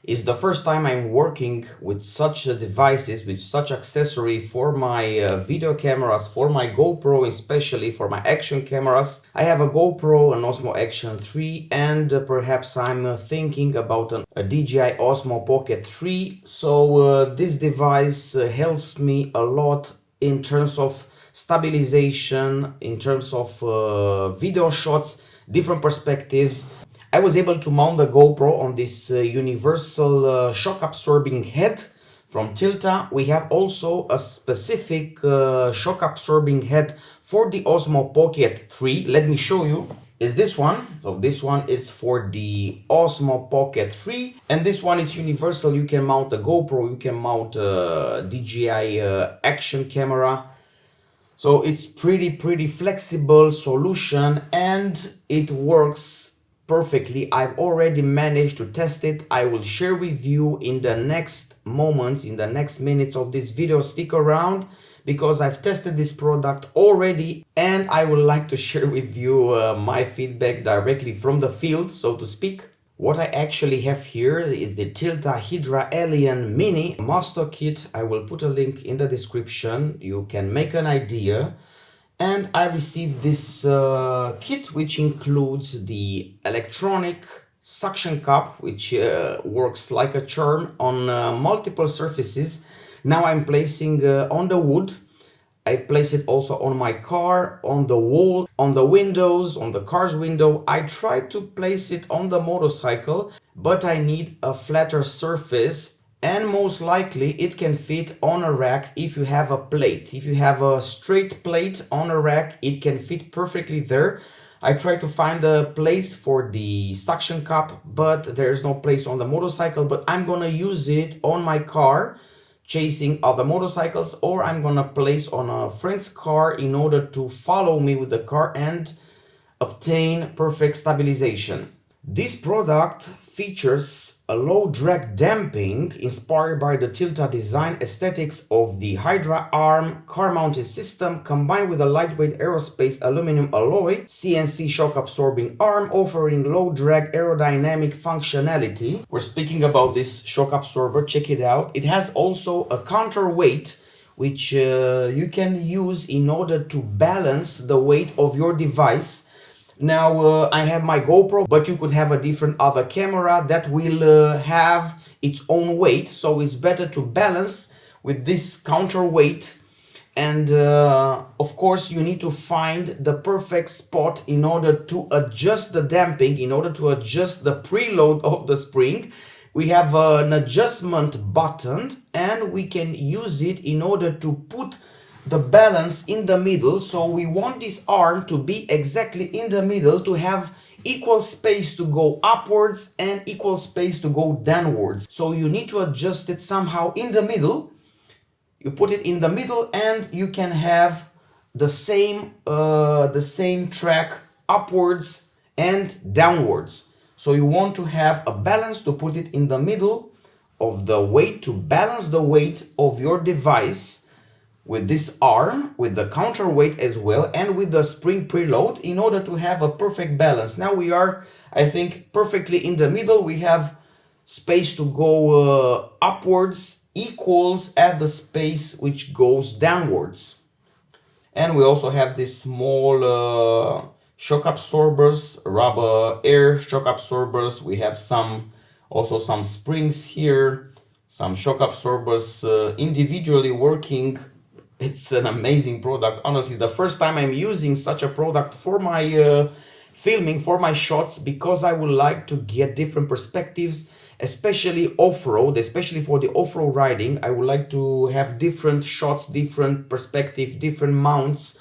It's the first time I'm working with such devices, with such accessory for my video cameras, for my GoPro, especially for my action cameras. I have a GoPro, an Osmo Action 3, and perhaps I'm thinking about a DJI Osmo Pocket 3. So this device helps me a lot in terms of stabilization, in terms of video shots, different perspectives. I was able to mount the GoPro on this universal shock absorbing head from Tilta. We have also a specific shock absorbing head for the Osmo Pocket 3. Let me show you. Is this one. So this one is for the Osmo Pocket 3, and this one is universal. You can mount a GoPro, you can mount a DJI action camera. So it's pretty flexible solution, and it works perfectly. I've already managed to test it. I will share with you in the next moments, in the next minutes of this video. Stick around because I've tested this product already, and I would like to share with you my feedback directly from the field, so to speak. What I actually have here is the Tilta Hydra Alien Mini Master Kit. I will put a link in the description. You can make an idea. And I received this kit, which includes the electronic suction cup, which works like a charm on multiple surfaces. Now I'm placing on the wood. I place it also on my car, on the wall, on the windows, on the car's window. I tried to place it on the motorcycle, but I need a flatter surface. And most likely it can fit on a rack if you have a plate. If you have a straight plate on a rack, it can fit perfectly there. I tried to find a place for the suction cup, but there's no place on the motorcycle. But I'm gonna use it on my car, chasing other motorcycles, or I'm gonna place on a friend's car in order to follow me with the car and obtain perfect stabilization. This product features a low drag damping inspired by the Tilta design aesthetics of the Hydra arm car mounted system, combined with a lightweight aerospace aluminum alloy CNC shock absorbing arm offering low drag aerodynamic functionality. We're speaking about this shock absorber, check it out. It has also a counterweight which you can use in order to balance the weight of your device. Now I have my GoPro, but you could have a different other camera that will have its own weight, so it's better to balance with this counterweight. And of course you need to find the perfect spot in order to adjust the damping, in order to adjust the preload of the spring. We have an adjustment button and we can use it in order to put the balance in the middle. So we want this arm to be exactly in the middle, to have equal space to go upwards and equal space to go downwards. So you need to adjust it somehow in the middle. You put it in the middle and you can have the same track upwards and downwards. So you want to have a balance, to put it in the middle of the weight, to balance the weight of your device with this arm, with the counterweight as well, and with the spring preload, in order to have a perfect balance. Now we are, I think, perfectly in the middle. We have space to go upwards equals at the space which goes downwards. And we also have this small shock absorbers, rubber air shock absorbers. We have also some springs here, some shock absorbers individually working. It's an amazing product. Honestly, the first time I'm using such a product for my filming, for my shots, because I would like to get different perspectives, especially off-road, especially for the off-road riding. I would like to have different shots, different perspective, different mounts.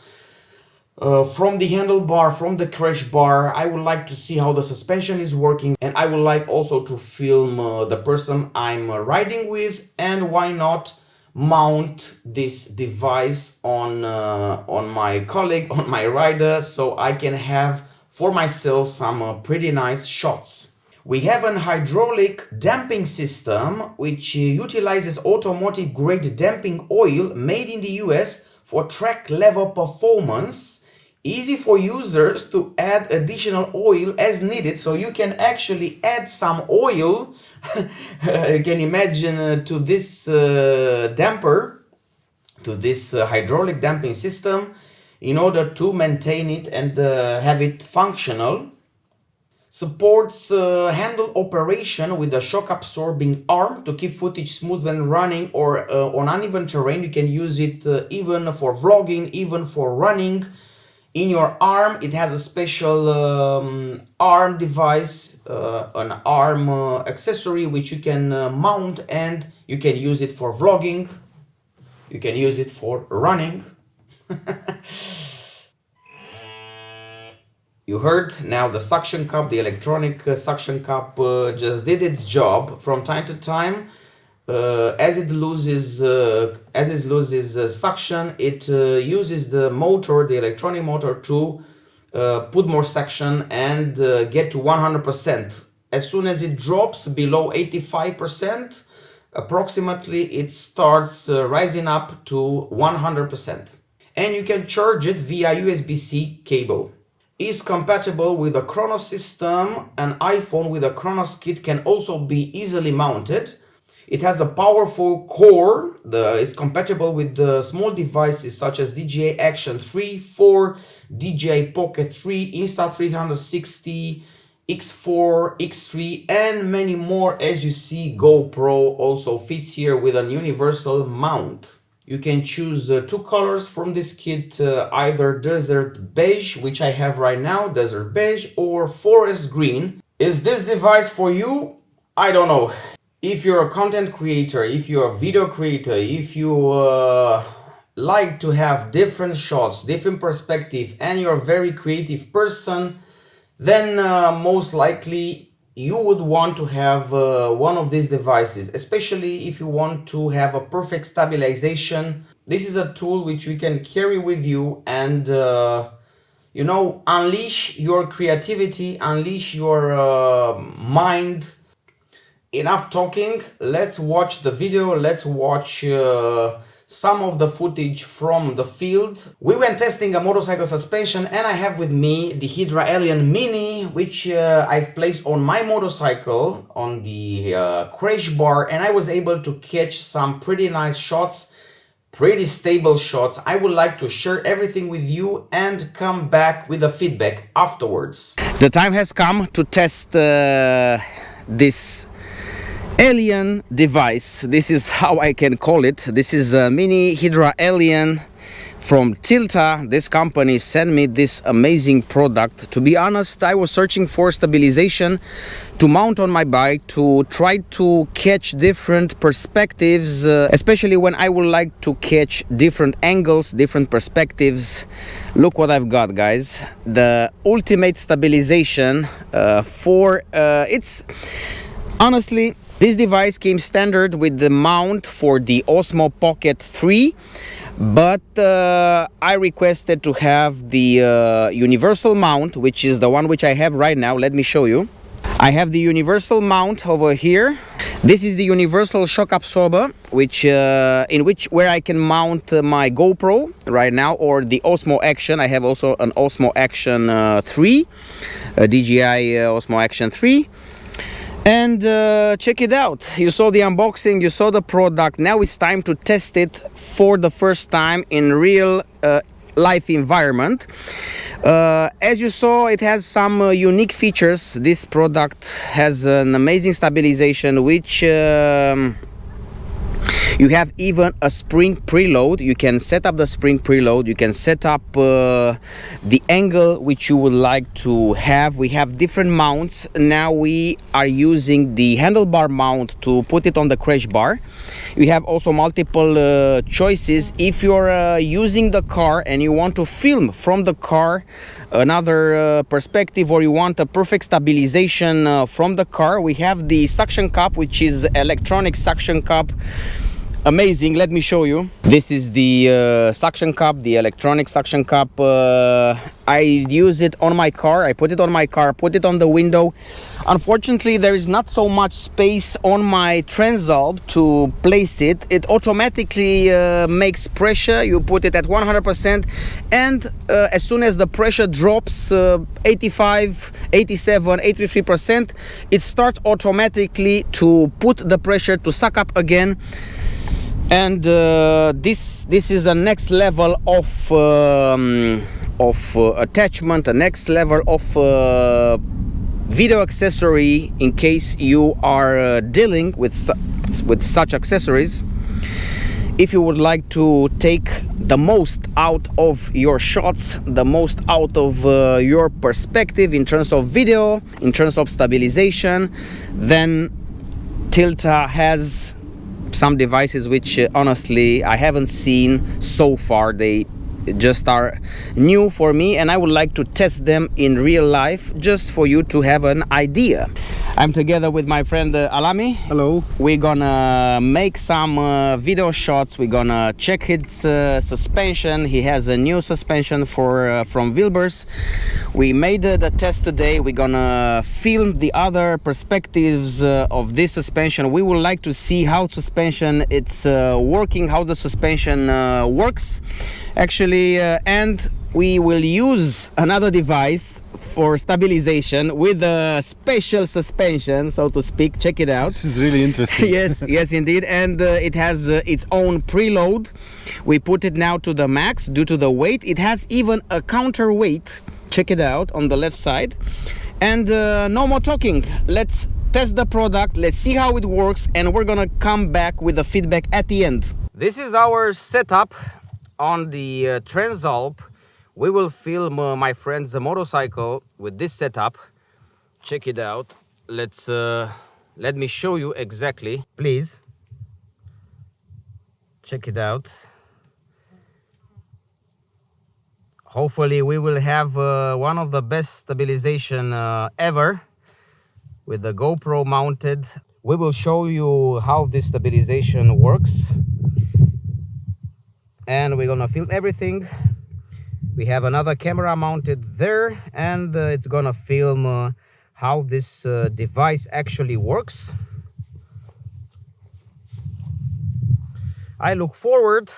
From the handlebar, from the crash bar, I would like to see how the suspension is working, and I would like also to film the person I'm riding with, and why not mount this device on my colleague, on my rider, so I can have for myself some pretty nice shots. We have an hydraulic damping system which utilizes automotive grade damping oil made in the US for track level performance. Easy for users to add additional oil as needed, so you can actually add some oil you can imagine to this damper, to this hydraulic damping system, in order to maintain it and have it functional. Supports handle operation with a shock absorbing arm to keep footage smooth when running or on uneven terrain. You can use it even for vlogging, even for running. In your arm, it has a special arm device, an arm accessory which you can mount, and you can use it for vlogging, you can use it for running. You heard now the suction cup, the electronic suction cup just did its job. From time to time, as it loses suction, it uses the motor, the electronic motor, to put more suction and get to 100%. As soon as it drops below 85%, approximately, it starts rising up to 100%. And you can charge it via USB-C cable. Is compatible with a Chronos system. An iPhone with a Chronos kit can also be easily mounted. It has a powerful core. It's compatible with the small devices such as DJI Action 3, 4, DJI Pocket 3, Insta360, X4, X3, and many more. As you see, GoPro also fits here with an universal mount. You can choose two colors from this kit, either desert beige, which I have right now, desert beige, or forest green. Is this device for you? I don't know. If you're a content creator, if you're a video creator, if you like to have different shots, different perspective, and you're a very creative person, then most likely you would want to have one of these devices, especially if you want to have a perfect stabilization. This is a tool which you can carry with you and you know, unleash your creativity, unleash your mind. Enough talking, let's watch the video, let's watch some of the footage from the field. We went testing a motorcycle suspension, and I have with me the Hydra Alien Mini, which I've placed on my motorcycle on the crash bar, and I was able to catch some pretty nice shots pretty stable shots. I would like to share everything with you and come back with a feedback afterwards. The time has come to test this alien device. This is how I can call it. This is a mini Hydra Alien from Tilta. This company sent me this amazing product. To be honest, I was searching for stabilization to mount on my bike, to try to catch different perspectives, especially when I would like to catch different angles, different perspectives. Look what I've got, guys. The ultimate stabilization it's honestly, this device came standard with the mount for the Osmo Pocket 3, but I requested to have the universal mount, which is the one which I have right now. Let me show you. I have the universal mount over here. This is the universal shock absorber, where I can mount my GoPro right now, or the Osmo Action. I have also an Osmo Action 3, a DJI Osmo Action 3. And check it out. You saw the unboxing, you saw the product. Now it's time to test it for the first time in real life environment. As you saw, it has some unique features. This product has an amazing stabilization, which you have even a spring preload. You can set up the spring preload. You can set up the angle which you would like to have. We have different mounts. Now we are using the handlebar mount to put it on the crash bar. We have also multiple choices. If you're using the car and you want to film from the car another perspective, or you want a perfect stabilization from the car, we have the suction cup, which is electronic suction cup. Amazing. Let me show you. This is the suction cup, the electronic suction cup. I use it on my car. I put it on my car, put it on the window. Unfortunately, there is not so much space on my Transalp to place it. It automatically makes pressure. You put it at 100%, and as soon as the pressure drops 85, 87, 83%, it starts automatically to put the pressure to suck up again. And this is a next level of attachment, a next level of video accessory in case you are dealing with such accessories. If you would like to take the most out of your shots, the most out of your perspective in terms of video, in terms of stabilization, then Tilta has some devices which honestly I haven't seen so far. They just are new for me, and I would like to test them in real life just for you to have an idea. I'm together with my friend Alami. Hello. We're gonna make some video shots. We're gonna check his suspension. He has a new suspension from WILBERS. We made the test today. We're gonna film the other perspectives of this suspension. We would like to see how suspension it's working, how the suspension works actually, and we will use another device for stabilization with a special suspension, so to speak. Check it out. This is really interesting. Yes, yes indeed. And it has its own preload. We put it now to the max due to the weight. It has even a counterweight. Check it out on the left side. And no more talking. Let's test the product. Let's see how it works, and we're gonna come back with the feedback at the end. This is our setup on the Transalp. We will film my friend's motorcycle with this setup. Check it out. Let me show you exactly. Please check it out. Hopefully we will have one of the best stabilization ever with the GoPro mounted. We will show you how this stabilization works, and we're gonna film everything. We have another camera mounted there, and it's gonna film how this device actually works. I look forward.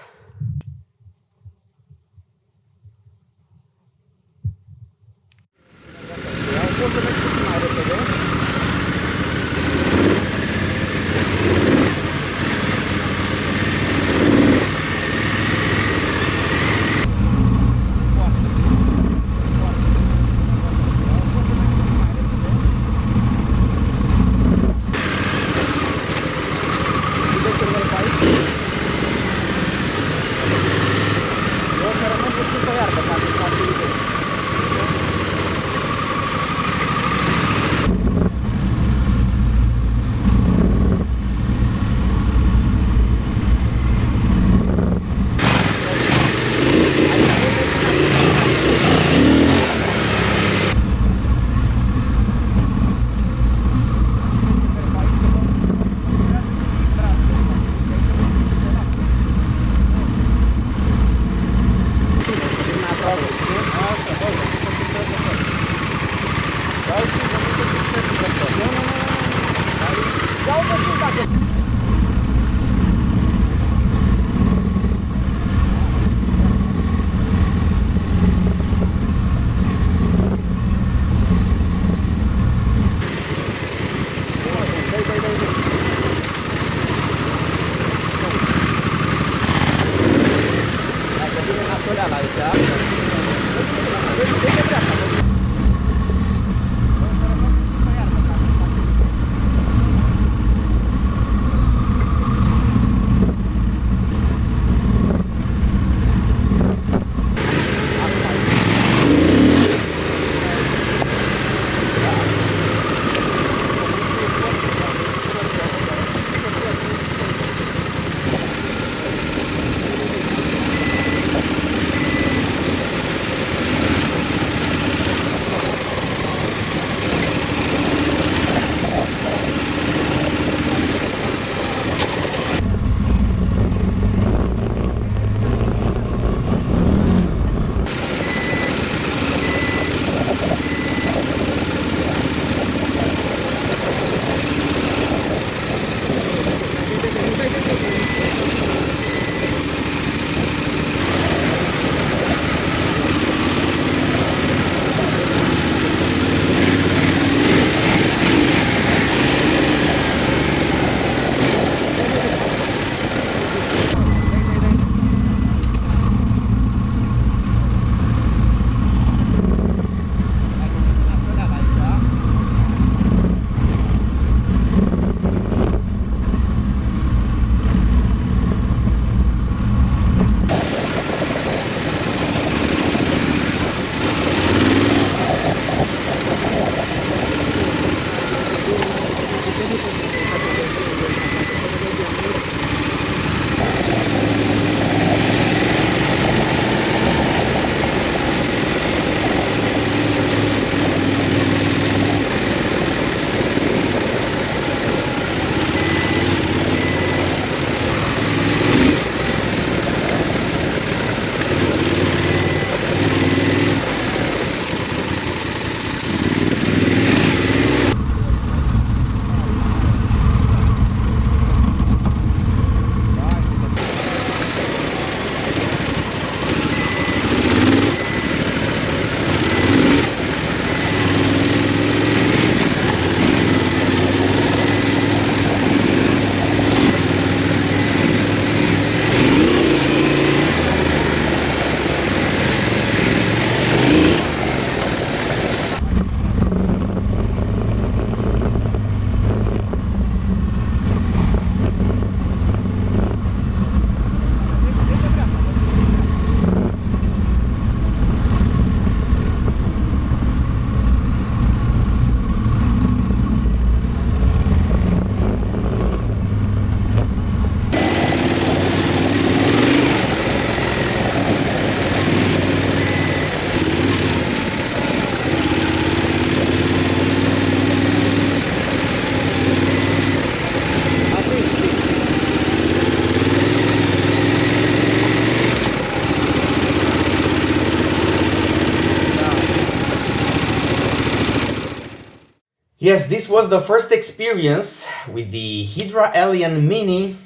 Yes, this was the first experience with the Hydra Alien Mini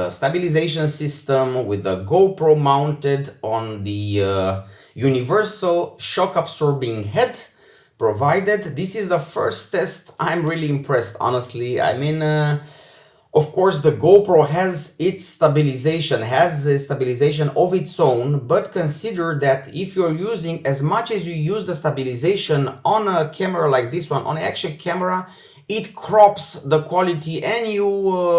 stabilization system with the GoPro mounted on the universal shock absorbing head provided. This is the first test. I'm really impressed, honestly. I mean, of course, the GoPro has its stabilization, has a stabilization of its own, but consider that if you're using as much as you use the stabilization on a camera like this one, on an action camera, it crops the quality and you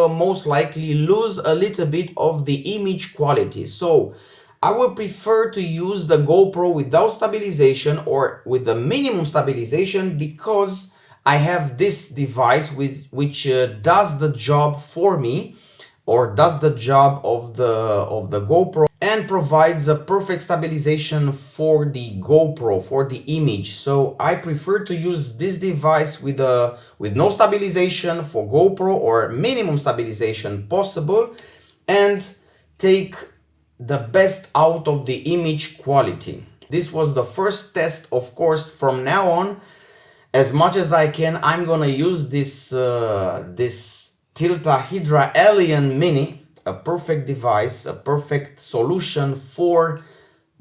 most likely lose a little bit of the image quality. So I would prefer to use the GoPro without stabilization or with the minimum stabilization, because I have this device which does the job for me, or does the job of the GoPro, and provides a perfect stabilization for the GoPro, for the image. So I prefer to use this device with no stabilization for GoPro, or minimum stabilization possible, and take the best out of the image quality. This was the first test. Of course, from now on, as much as I can, I'm gonna use this Tilta Hydra Alien Mini, a perfect device, a perfect solution for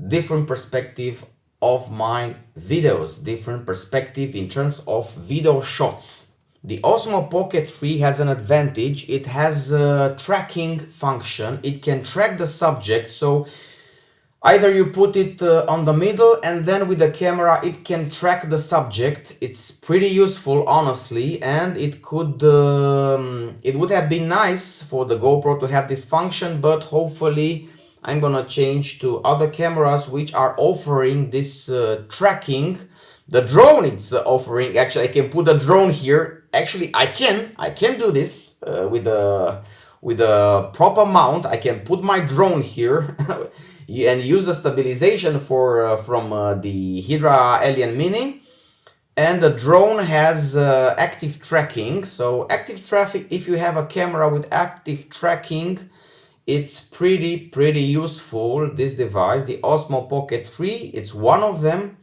different perspective of my videos, different perspective in terms of video shots. The Osmo Pocket 3 has an advantage. It has a tracking function. It can track the subject, so either you put it on the middle and then with the camera it can track the subject. It's pretty useful, honestly, and it would have been nice for the GoPro to have this function, but hopefully I'm gonna change to other cameras which are offering this tracking. The drone it's offering, actually I can put a drone here. Actually I can do this with a proper mount. I can put my drone here and use the stabilization from the Hydra Alien Mini. And the drone has active tracking. So active tracking, if you have a camera with active tracking, it's pretty useful, this device. The Osmo Pocket 3, it's one of them.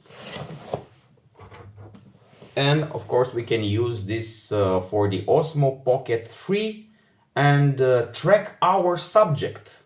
And of course we can use this for the Osmo Pocket 3 and track our subject.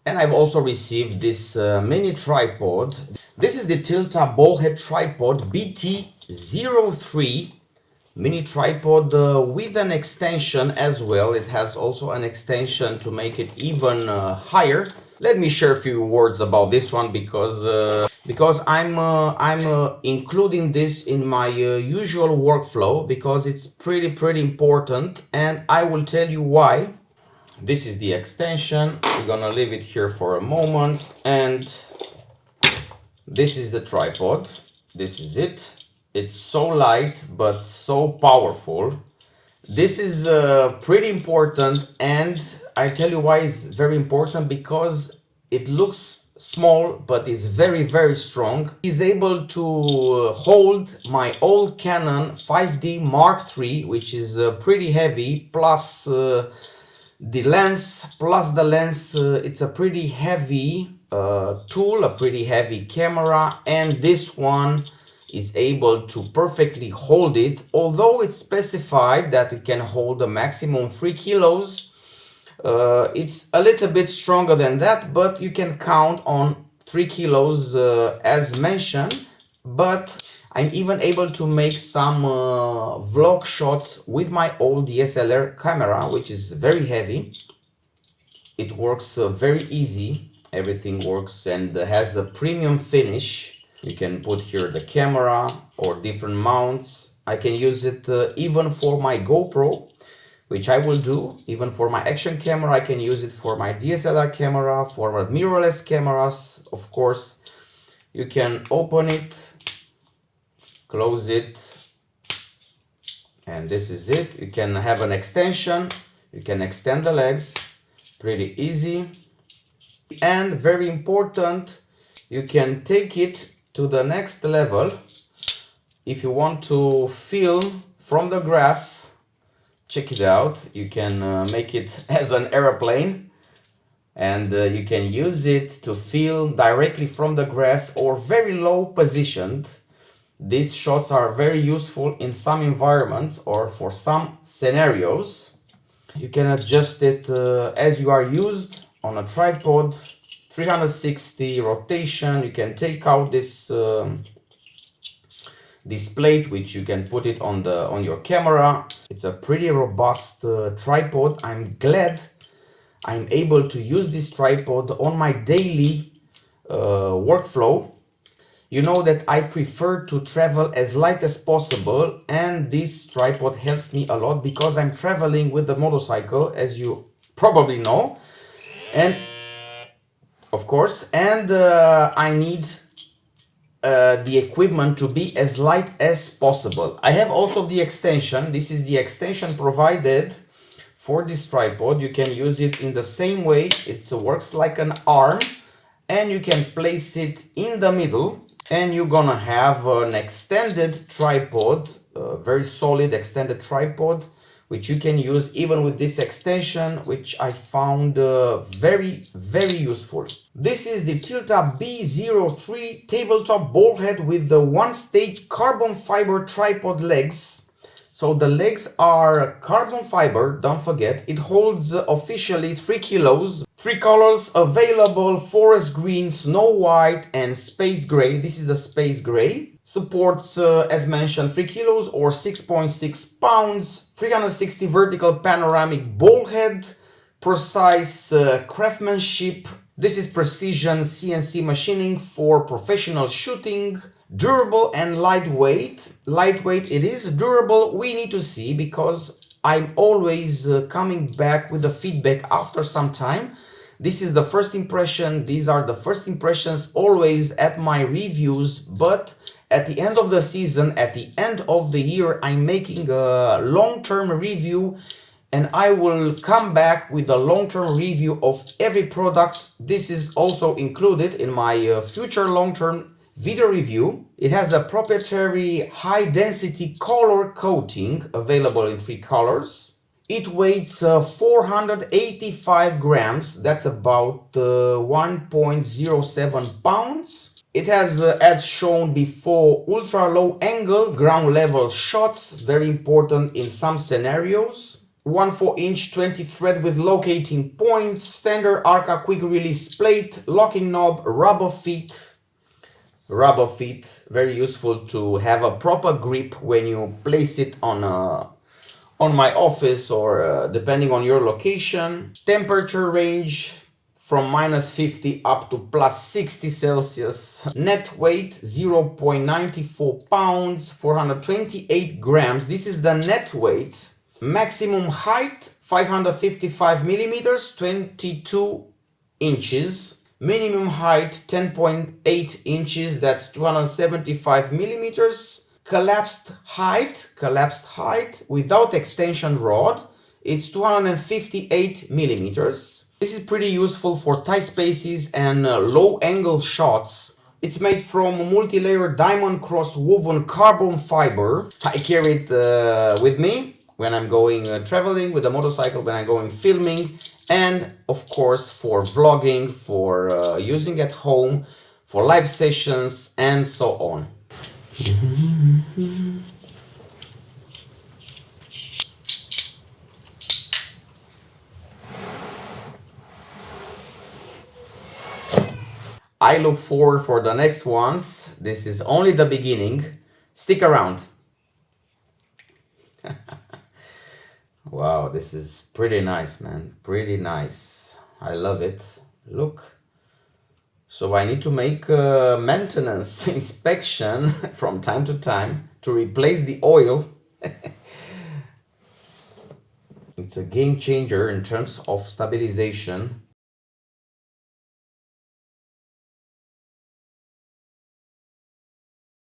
And I've also received this mini tripod. This is the Tilta ballhead tripod BT03 mini tripod with an extension as well. It has also an extension to make it even higher. Let me share a few words about this one because I'm including this in my usual workflow because it's pretty important, and I will tell you why. This is the extension. We're gonna leave it here for a moment, and this is the tripod. This is it. It's so light but so powerful. This is pretty important, and I tell you why it's very important, because it looks small but is very strong. It's able to hold my old Canon 5D Mark III, which is pretty heavy, plus the lens, it's a pretty heavy tool, a pretty heavy camera, and this one is able to perfectly hold it. Although it's specified that it can hold a maximum 3 kilos, it's a little bit stronger than that, but you can count on 3 kilos as mentioned. But I'm even able to make some vlog shots with my old DSLR camera, which is very heavy. It works very easy. Everything works and has a premium finish. You can put here the camera or different mounts. I can use it even for my GoPro, which I will do. Even for my action camera, I can use it for my DSLR camera, for my mirrorless cameras. Of course, you can open it, close it, and this is it. You can have an extension. You can extend the legs, pretty easy. And very important, you can take it to the next level. If you want to film from the grass, check it out. You can make it as an airplane, and you can use it to film directly from the grass or very low positioned. These shots are very useful in some environments or for some scenarios. You can adjust it as you are used on a tripod, 360 rotation. You can take out this this plate, which you can put it on your camera. It's a pretty robust tripod. I'm glad I'm able to use this tripod on my daily workflow. You know that I prefer to travel as light as possible, and this tripod helps me a lot because I'm traveling with the motorcycle, as you probably know, and of course, and I need the equipment to be as light as possible. I have also the extension. This is the extension provided for this tripod. You can use it in the same way. It works like an arm, and you can place it in the middle, and you're gonna have an extended tripod, a very solid extended tripod, which you can use even with this extension, which I found very useful. This is the Tilta B03 tabletop ball head with the one-stage carbon fiber tripod legs. So the legs are carbon fiber, don't forget. It holds officially 3 kilos. 3 colors available: forest green, snow white, and space gray. This is the space gray. Supports, as mentioned, 3 kilos or 6.6 pounds. 360 vertical panoramic ball head. Precise craftsmanship. This is precision CNC machining for professional shooting. Durable and lightweight. Lightweight it is. Durable we need to see, because I'm always coming back with the feedback after some time. This is the first impression. These are the first impressions always at my reviews, but at the end of the season, at the end of the year, I'm making a long-term review, and I will come back with a long-term review of every product. This is also included in my future long-term video review. It has a proprietary high-density color coating available in 3 colors. It weighs 485 grams. That's about 1.07 pounds. It has, as shown before, ultra low angle ground level shots, very important in some scenarios. 1/4-inch 20 thread with locating points, standard Arca quick release plate, locking knob, rubber feet. Rubber feet, very useful to have a proper grip when you place it on my office or depending on your location. Temperature range from -50 up to +60 Celsius. Net weight 0.94 pounds, 428 grams. This is the net weight. Maximum height 555 millimeters, 22 inches. Minimum height 10.8 inches, that's 275 millimeters. collapsed height without extension rod. It's 258 millimeters. This is pretty useful for tight spaces and low angle shots. It's made from multi-layer diamond cross woven carbon fiber. I carry it with me when I'm going traveling with a motorcycle, when I'm going filming, and of course for vlogging, for using at home, for live sessions, and so on. I look forward for the next ones. This is only the beginning. Stick around. Wow, this is pretty nice, man. Pretty nice. I love it. Look. So I need to make a maintenance inspection from time to time to replace the oil. It's a game changer in terms of stabilization.